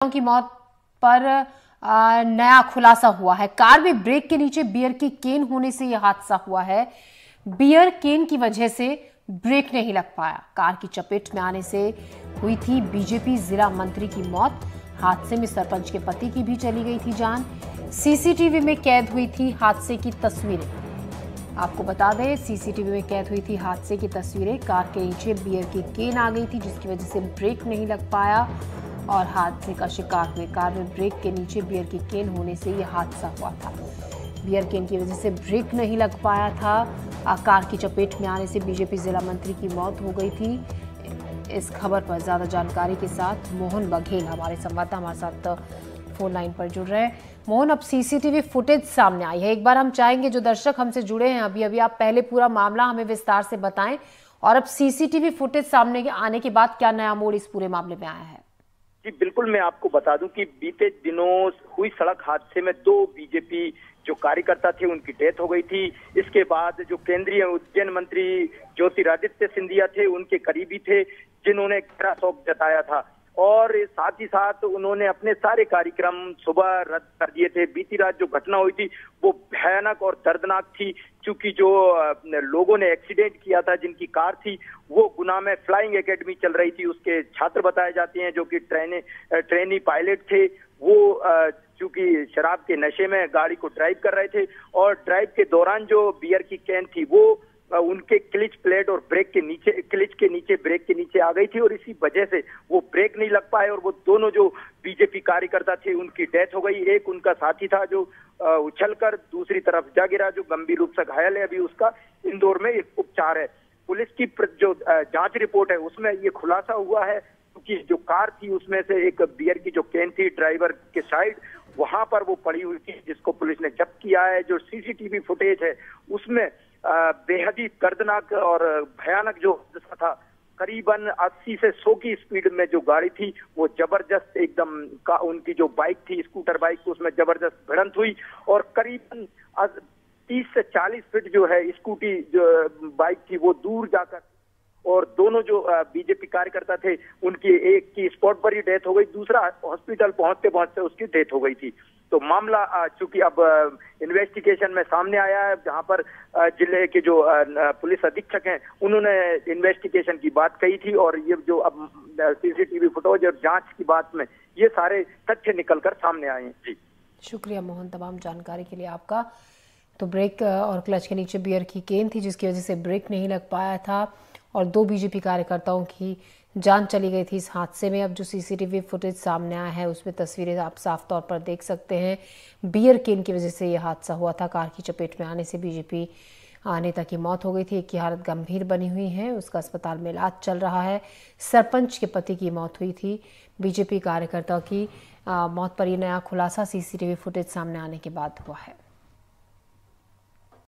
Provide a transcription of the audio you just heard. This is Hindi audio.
की मौत पर नया खुलासा हुआ है। कार में ब्रेक के नीचे बियर की केन होने से यह हादसा हुआ है। बियर केन की वजह से ब्रेक नहीं लग पाया। कार की चपेट में आने से हुई थी बीजेपी जिला मंत्री की मौत। हादसे में सरपंच के पति की भी चली गई थी जान। सीसीटीवी में कैद हुई थी हादसे की तस्वीरें। आपको बता दें, सीसीटीवी में कैद हुई थी हादसे की तस्वीरें। कार के नीचे बियर की केन आ गई थी, जिसकी वजह से ब्रेक नहीं लग पाया और हादसे का शिकार हुए। कार में ब्रेक के नीचे बियर की केन होने से यह हादसा हुआ था। बियर केन की वजह से ब्रेक नहीं लग पाया था। कार की चपेट में आने से बीजेपी जिला मंत्री की मौत हो गई थी। इस खबर पर ज्यादा जानकारी के साथ मोहन बघेल हमारे संवाददाता हमारे साथ फोन लाइन पर जुड़ रहे हैं। मोहन, अब सीसीटीवी फुटेज सामने आई है। एक बार हम चाहेंगे जो दर्शक हमसे जुड़े हैं अभी आप पहले पूरा मामला हमें विस्तार से बताएं और अब सीसीटीवी फुटेज सामने आने के बाद क्या नया मोड़ इस पूरे मामले में आया है? जी बिल्कुल, मैं आपको बता दूं कि बीते दिनों हुई सड़क हादसे में 2 बीजेपी जो कार्यकर्ता थे उनकी डेथ हो गई थी। इसके बाद जो केंद्रीय उड्डयन मंत्री ज्योतिरादित्य सिंधिया थे, उनके करीबी थे, जिन्होंने गहरा शोक जताया था और साथ ही साथ उन्होंने अपने सारे कार्यक्रम सुबह रद्द कर दिए थे। बीती रात जो घटना हुई थी वो भयानक और दर्दनाक थी, क्योंकि जो लोगों ने एक्सीडेंट किया था, जिनकी कार थी, वो गुना में फ्लाइंग एकेडमी चल रही थी, उसके छात्र बताए जाते हैं जो कि ट्रेनी पायलट थे। वो चूंकि शराब के नशे में गाड़ी को ड्राइव कर रहे थे और ड्राइव के दौरान जो बियर की कैन थी वो उनके क्लिच प्लेट और ब्रेक के नीचे, क्लिच के नीचे, ब्रेक के नीचे आ गई थी और इसी वजह से वो ब्रेक नहीं लग पाए और वो दोनों जो बीजेपी कार्यकर्ता थे उनकी डेथ हो गई। एक उनका साथी था जो उछलकर दूसरी तरफ जा गिरा, जो गंभीर रूप से घायल है। अभी उसका इंदौर में उपचार है। पुलिस की जो जांच रिपोर्ट है उसमें ये खुलासा हुआ है कि जो कार थी उसमें से एक बियर की जो कैन थी ड्राइवर के साइड, वहां पर वो पड़ी हुई थी, जिसको पुलिस ने जब्त किया है। जो सीसीटीवी फुटेज है उसमें बेहद ही दर्दनाक और भयानक जो हादसा था, करीबन 80 से 100 की स्पीड में जो गाड़ी थी वो जबरदस्त एकदम उनकी जो बाइक थी, स्कूटर बाइक, उसमें जबरदस्त भिड़ंत हुई और करीबन 30 से 40 फीट जो है स्कूटी जो बाइक थी वो दूर जाकर, और दोनों जो बीजेपी कार्यकर्ता थे उनकी एक की स्पॉट पर ही डेथ हो गई, दूसरा हॉस्पिटल पहुंचते पहुंचते उसकी डेथ हो गई थी। तो मामला चूंकि अब इन्वेस्टिगेशन में सामने आया है, जहां पर जिले के जो पुलिस अधीक्षक हैं उन्होंने इन्वेस्टिगेशन की बात कही थी और ये जो अब सीसीटीवी फुटेज और जांच की बात में ये सारे तथ्य निकलकर सामने आए हैं। जी शुक्रिया मोहन तमाम जानकारी के लिए आपका। तो ब्रेक और क्लच के नीचे बियर की केन थी, जिसकी वजह से ब्रेक नहीं लग पाया था और 2 बीजेपी कार्यकर्ताओं की जान चली गई थी इस हादसे में। अब जो सीसीटीवी फुटेज सामने आया है उसमें तस्वीरें आप साफ तौर पर देख सकते हैं। बियर केन की वजह से यह हादसा हुआ था। कार की चपेट में आने से बीजेपी नेता की मौत हो गई थी। एक की हालत गंभीर बनी हुई है, उसका अस्पताल में इलाज चल रहा है। सरपंच के पति की मौत हुई थी। बीजेपी कार्यकर्ता की मौत पर यह नया खुलासा सीसीटीवी फुटेज सामने आने के बाद हुआ है।